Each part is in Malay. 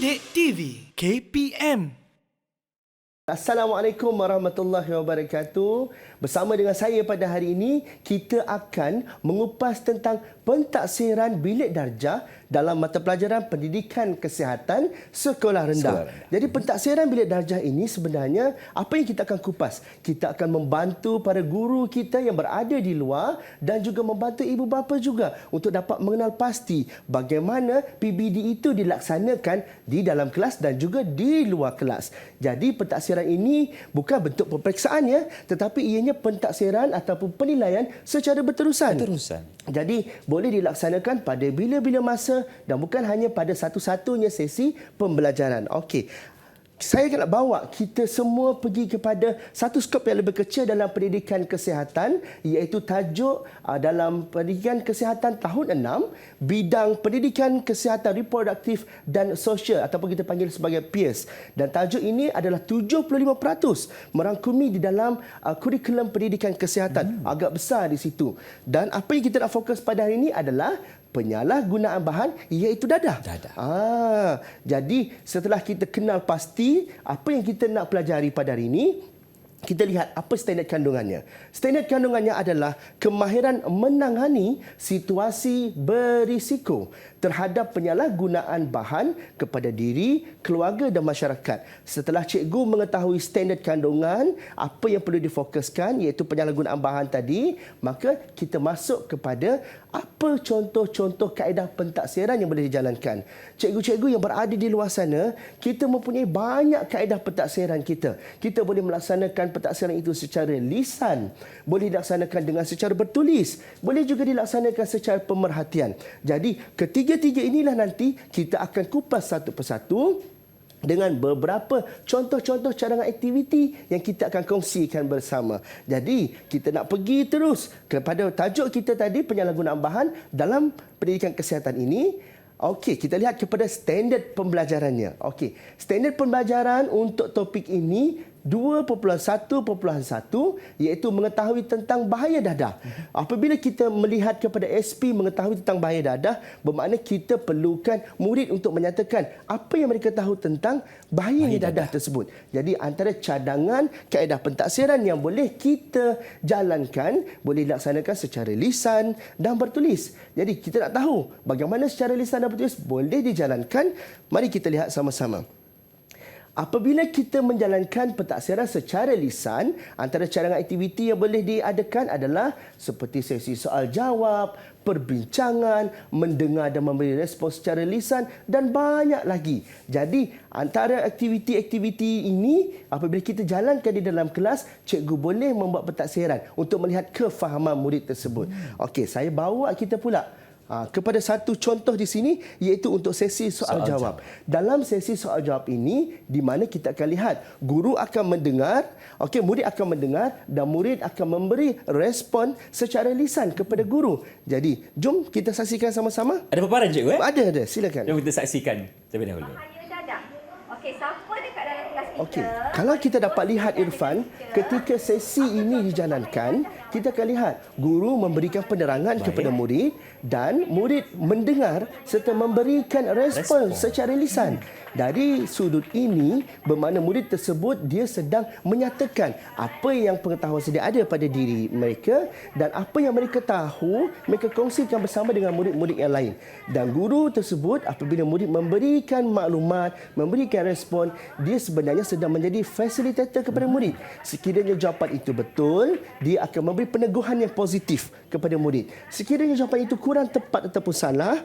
Didik TV KPM. Assalamualaikum warahmatullahi wabarakatuh. Bersama dengan saya pada hari ini, kita akan mengupas tentang pentaksiran bilik darjah dalam mata pelajaran pendidikan kesihatan sekolah rendah. Jadi pentaksiran bilik darjah ini sebenarnya apa yang kita akan kupas? Kita akan membantu para guru kita yang berada di luar dan juga membantu ibu bapa juga untuk dapat mengenal pasti bagaimana PBD itu dilaksanakan di dalam kelas dan juga di luar kelas. Jadi pentaksiran ini bukan bentuk peperiksaan ya, tetapi ianya pentaksiran ataupun penilaian secara berterusan. Jadi boleh dilaksanakan pada bila-bila masa dan bukan hanya pada satu-satunya sesi pembelajaran. Okey. Saya nak bawa kita semua pergi kepada satu skop yang lebih kecil dalam pendidikan kesihatan, iaitu tajuk dalam pendidikan kesihatan tahun 6, bidang pendidikan kesihatan reproduktif dan sosial ataupun kita panggil sebagai PIRS. Dan tajuk ini adalah 75% merangkumi di dalam kurikulum pendidikan kesihatan. Agak besar di situ. Dan apa yang kita nak fokus pada hari ini adalah penyalahgunaan bahan, iaitu dadah. Jadi setelah kita kenal pasti apa yang kita nak pelajari pada hari ini, kita lihat apa standard kandungannya. Standard kandungannya adalah kemahiran menangani situasi berisiko terhadap penyalahgunaan bahan kepada diri, keluarga dan masyarakat. Setelah cikgu mengetahui standard kandungan, apa yang perlu difokuskan iaitu penyalahgunaan bahan tadi, maka kita masuk kepada apa contoh-contoh kaedah pentaksiran yang boleh dijalankan. Cikgu-cikgu yang berada di luar sana, kita mempunyai banyak kaedah pentaksiran kita. Kita boleh melaksanakan pentaksiran itu secara lisan, boleh dilaksanakan dengan secara bertulis, boleh juga dilaksanakan secara pemerhatian. Jadi ketiga-tiga inilah nanti kita akan kupas satu persatu dengan beberapa contoh-contoh cadangan aktiviti yang kita akan kongsikan bersama. Jadi, kita nak pergi terus kepada tajuk kita tadi, penyalahgunaan bahan dalam pendidikan kesihatan ini. Okey, kita lihat kepada standard pembelajarannya. Okey, standard pembelajaran untuk topik ini 2.1.1 iaitu mengetahui tentang bahaya dadah. Apabila kita melihat kepada SP mengetahui tentang bahaya dadah, bermakna kita perlukan murid untuk menyatakan apa yang mereka tahu tentang bahaya dadah tersebut. Jadi antara cadangan kaedah pentaksiran yang boleh kita jalankan, boleh dilaksanakan secara lisan dan bertulis. Jadi kita nak tahu bagaimana secara lisan dan bertulis boleh dijalankan. Mari kita lihat sama-sama. Apabila kita menjalankan pentaksiran secara lisan, antara cadangan aktiviti yang boleh diadakan adalah seperti sesi soal jawab, perbincangan, mendengar dan memberi respons secara lisan dan banyak lagi. Jadi, antara aktiviti-aktiviti ini apabila kita jalankan di dalam kelas, cikgu boleh membuat pentaksiran untuk melihat kefahaman murid tersebut. Okey, saya bawa kita pula kepada satu contoh di sini, iaitu untuk sesi soal jawab. Dalam sesi soal jawab ini, di mana kita akan lihat guru akan mendengar, murid akan mendengar dan murid akan memberi respon secara lisan kepada guru. Jadi, jom kita saksikan sama-sama. Ada paparan cikgu? Ada, silakan. Jom kita saksikan terlebih dahulu. Okey, siapa dekat dalam kelas kita? Okey, kalau kita dapat lihat Irfan, ketika sesi ini dijalankan, kita akan lihat guru memberikan penerangan kepada murid dan murid mendengar serta memberikan respon secara lisan. Dari sudut ini, bermakna murid tersebut dia sedang menyatakan apa yang pengetahuan sedia ada pada diri mereka dan apa yang mereka tahu, mereka kongsikan bersama dengan murid-murid yang lain. Dan guru tersebut apabila murid memberikan maklumat, memberikan respon, dia sebenarnya sedang menjadi fasilitator kepada murid. Sekiranya jawapan itu betul, dia akan memberi peneguhan yang positif kepada murid. Sekiranya jawapan itu kurang tepat ataupun salah,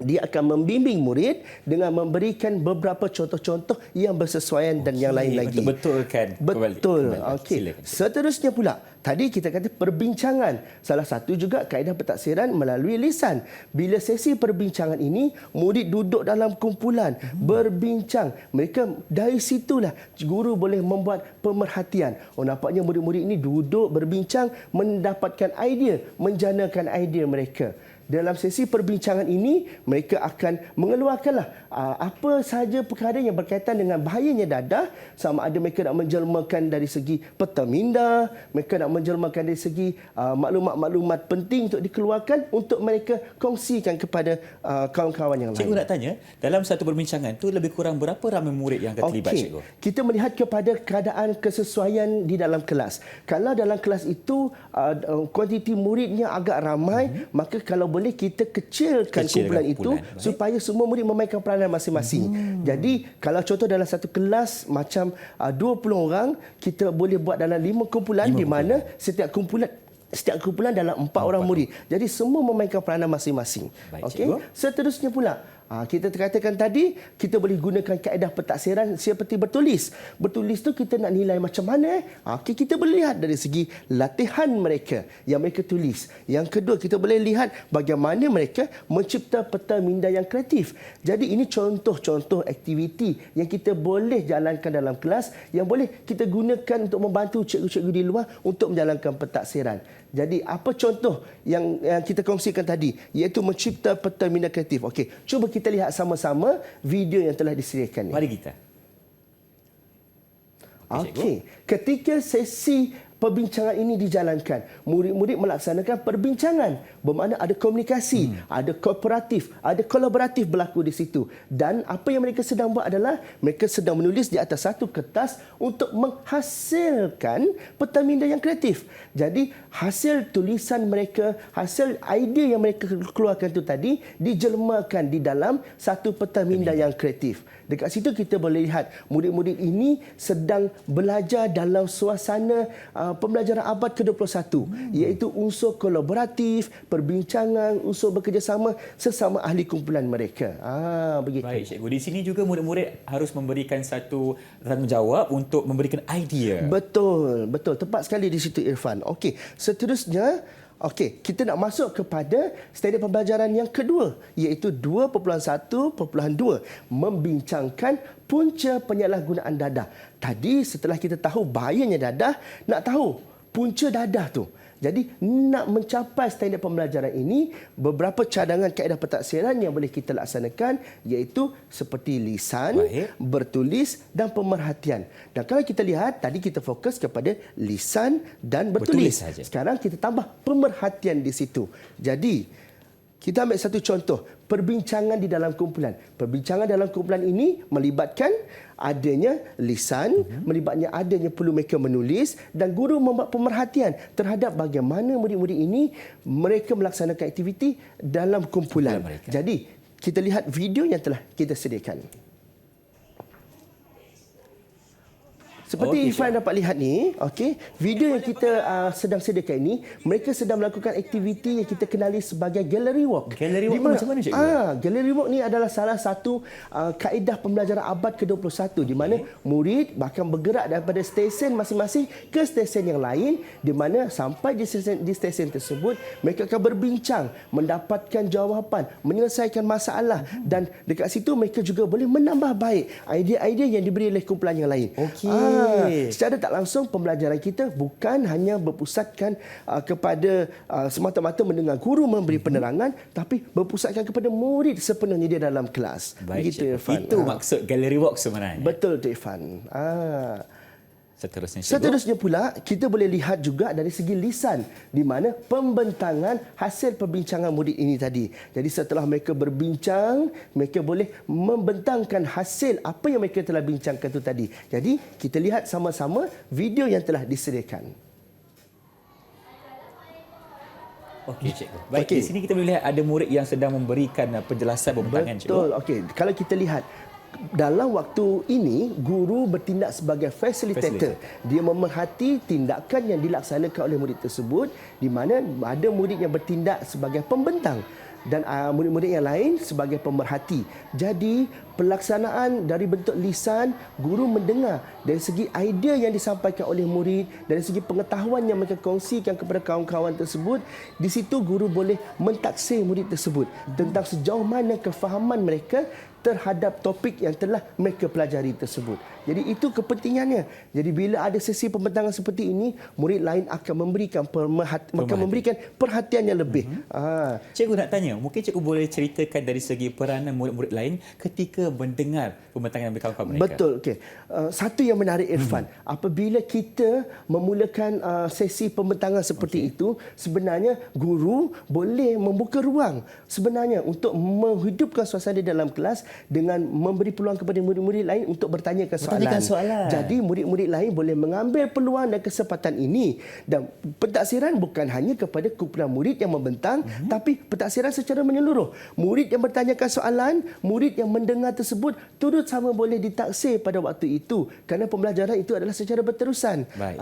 dia akan membimbing murid dengan memberikan beberapa contoh-contoh yang bersesuaian dan yang lain lagi. Betul-betulkan. Betul. Okey. Seterusnya pula, tadi kita kata perbincangan. Salah satu juga kaedah pentaksiran melalui lisan. Bila sesi perbincangan ini, murid duduk dalam kumpulan, berbincang. Mereka dari situlah guru boleh membuat pemerhatian. Nampaknya murid-murid ini duduk berbincang, mendapatkan idea, menjanakan idea mereka. dalam sesi perbincangan ini mereka akan mengeluarkanlah apa sahaja perkara yang berkaitan dengan bahayanya dadah, sama ada mereka nak menjelmakan dari segi peta minda, mereka nak menjelmakan dari segi maklumat-maklumat penting untuk dikeluarkan untuk mereka kongsikan kepada kawan-kawan yang lain. Cikgu nak tanya, dalam satu perbincangan tu lebih kurang berapa ramai murid yang akan terlibat, cikgu? Kita melihat kepada keadaan kesesuaian di dalam kelas. Kalau dalam kelas itu kuantiti muridnya agak ramai, maka kalau boleh kita kecilkan kumpulan itu supaya semua murid memainkan peranan masing-masing. Jadi kalau contoh dalam satu kelas macam 20 orang, kita boleh buat dalam 5 kumpulan di mana setiap kumpulan dalam 4 orang murid. Jadi semua memainkan peranan masing-masing. Okey. Seterusnya pula, kita katakan tadi, kita boleh gunakan kaedah pentaksiran seperti bertulis. Bertulis tu kita nak nilai macam mana? Okey, kita boleh lihat dari segi latihan mereka yang mereka tulis. Yang kedua, kita boleh lihat bagaimana mereka mencipta peta minda yang kreatif. Jadi ini contoh-contoh aktiviti yang kita boleh jalankan dalam kelas, yang boleh kita gunakan untuk membantu cikgu-cikgu di luar untuk menjalankan pentaksiran. Jadi apa contoh yang kita kongsikan tadi, iaitu mencipta peta minda kreatif. Okey, cuba kita lihat sama-sama video yang telah disediakan ni. Mari kita. Okey, ketika sesi perbincangan ini dijalankan, murid-murid melaksanakan perbincangan, bermakna ada komunikasi, ada kooperatif, ada kolaboratif berlaku di situ. Dan apa yang mereka sedang buat adalah mereka sedang menulis di atas satu kertas untuk menghasilkan peta minda yang kreatif. Jadi hasil tulisan mereka, hasil idea yang mereka keluarkan itu tadi dijelmakan di dalam satu peta minda yang kreatif. Dekat situ kita boleh lihat murid-murid ini sedang belajar dalam suasana pembelajaran abad ke-21, iaitu unsur kolaboratif, perbincangan, unsur bekerjasama sesama ahli kumpulan mereka. Begitu. Baik, cikgu. Di sini juga murid-murid harus memberikan satu tanggungjawab untuk memberikan idea. Betul, betul. Tepat sekali di situ Irfan. Okey, seterusnya kita nak masuk kepada standard pembelajaran yang kedua, iaitu 2.1.2, membincangkan punca penyalahgunaan dadah. Tadi setelah kita tahu bahayanya dadah, nak tahu punca dadah tu. Jadi nak mencapai standard pembelajaran ini, beberapa cadangan kaedah pentaksiran yang boleh kita laksanakan, iaitu seperti lisan, bertulis dan pemerhatian. Dan kalau kita lihat, tadi kita fokus kepada lisan dan bertulis. Sekarang kita tambah pemerhatian di situ. Jadi kita ambil satu contoh, perbincangan di dalam kumpulan. Perbincangan dalam kumpulan ini melibatkan adanya lisan, melibatnya adanya perlu mereka menulis, dan guru membuat pemerhatian terhadap bagaimana murid-murid ini mereka melaksanakan aktiviti dalam kumpulan. Jadi kita lihat video yang telah kita sediakan. Seperti Irfan dapat lihat ni, video yang kita sedang sediakan ini, mereka sedang melakukan aktiviti yang kita kenali sebagai gallery walk. Gallery walk macam mana, cikgu? Gallery walk ni adalah salah satu kaedah pembelajaran abad ke-21 di mana murid bahkan bergerak daripada stesen masing-masing ke stesen yang lain, di mana sampai di stesen tersebut mereka akan berbincang, mendapatkan jawapan, menyelesaikan masalah, dan dekat situ mereka juga boleh menambah baik idea-idea yang diberi oleh kumpulan yang lain. Secara tak langsung pembelajaran kita bukan hanya berpusatkan kepada semata-mata mendengar guru memberi penerangan, tapi berpusatkan kepada murid sepenuhnya di dalam kelas. Begitu, Irfan. Itu maksud gallery walk sebenarnya. Betul, Irfan. Seterusnya pula, kita boleh lihat juga dari segi lisan, di mana pembentangan hasil perbincangan murid ini tadi. Jadi setelah mereka berbincang, mereka boleh membentangkan hasil apa yang mereka telah bincangkan itu tadi. Jadi kita lihat sama-sama video yang telah disediakan. Okey, cikgu. Baik, di sini kita boleh lihat ada murid yang sedang memberikan penjelasan pembentangan, cikgu. Betul. Kalau kita lihat dalam waktu ini, guru bertindak sebagai facilitator. Dia memerhati tindakan yang dilaksanakan oleh murid tersebut, di mana ada murid yang bertindak sebagai pembentang dan murid-murid yang lain sebagai pemerhati. Jadi pelaksanaan dari bentuk lisan, guru mendengar dari segi idea yang disampaikan oleh murid, dari segi pengetahuan yang mereka kongsikan kepada kawan-kawan tersebut. Di situ guru boleh mentaksir murid tersebut tentang sejauh mana kefahaman mereka terhadap topik yang telah mereka pelajari tersebut. Jadi itu kepentingannya. Jadi bila ada sesi pembentangan seperti ini, murid lain akan memberikan perhatian yang lebih. Cikgu nak tanya, mungkin cikgu boleh ceritakan dari segi peranan murid-murid lain ketika mendengar pembentangan berkawan-kawan mereka. Betul. Okey. Satu yang menarik Irfan, apabila kita memulakan sesi pembentangan seperti itu, sebenarnya guru boleh membuka ruang sebenarnya untuk menghidupkan suasana dalam kelas dengan memberi peluang kepada murid-murid lain untuk bertanyakan soalan. Jadi murid-murid lain boleh mengambil peluang dan kesempatan ini. Dan pentaksiran bukan hanya kepada kumpulan murid yang membentang, tapi pentaksiran secara menyeluruh. Murid yang bertanyakan soalan, murid yang mendengar tersebut turut sama boleh ditaksir pada waktu itu kerana pembelajaran itu adalah secara berterusan. Baik.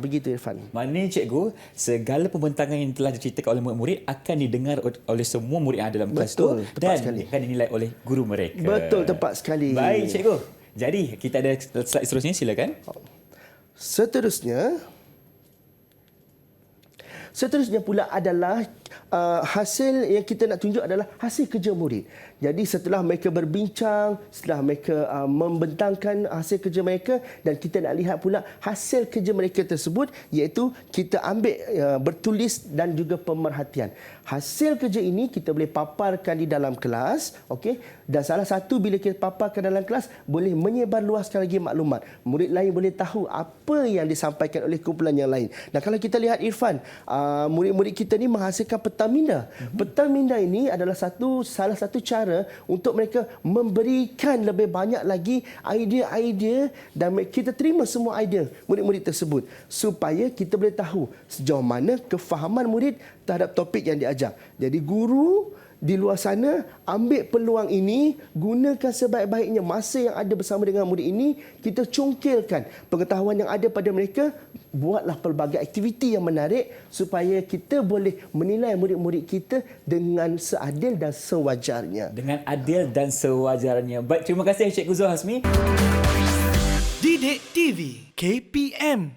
Begitu Irfan. Maknanya cikgu, segala pembentangan yang telah diceritakan oleh murid-murid akan didengar oleh semua murid yang ada dalam kelas Betul, itu tepat dan sekali. akan dinilai oleh guru mereka. Betul, tepat sekali. Baik cikgu. Jadi kita ada slide seterusnya, silakan. Seterusnya pula adalah hasil yang kita nak tunjuk adalah hasil kerja murid. Jadi setelah mereka berbincang, setelah mereka membentangkan hasil kerja mereka dan kita nak lihat pula hasil kerja mereka tersebut, iaitu kita ambil bertulis dan juga pemerhatian. Hasil kerja ini kita boleh paparkan di dalam kelas, okey? Dan salah satu bila kita paparkan dalam kelas boleh menyebarluaskan lagi maklumat. Murid lain boleh tahu apa yang disampaikan oleh kumpulan yang lain. Dan kalau kita lihat Irfan, murid-murid kita ni menghasilkan peta minda. Peta minda ini adalah salah satu cara untuk mereka memberikan lebih banyak lagi idea-idea dan kita terima semua idea murid-murid tersebut supaya kita boleh tahu sejauh mana kefahaman murid terhadap topik yang diajar. Jadi guru di luar sana ambil peluang ini, gunakan sebaik-baiknya masa yang ada bersama dengan murid ini, kita congkilkan pengetahuan yang ada pada mereka, buatlah pelbagai aktiviti yang menarik supaya kita boleh menilai murid-murid kita dengan seadil dan sewajarnya. Dengan adil dan sewajarnya. Baik, terima kasih Cikgu Zul Hasmi. Didik TV KPM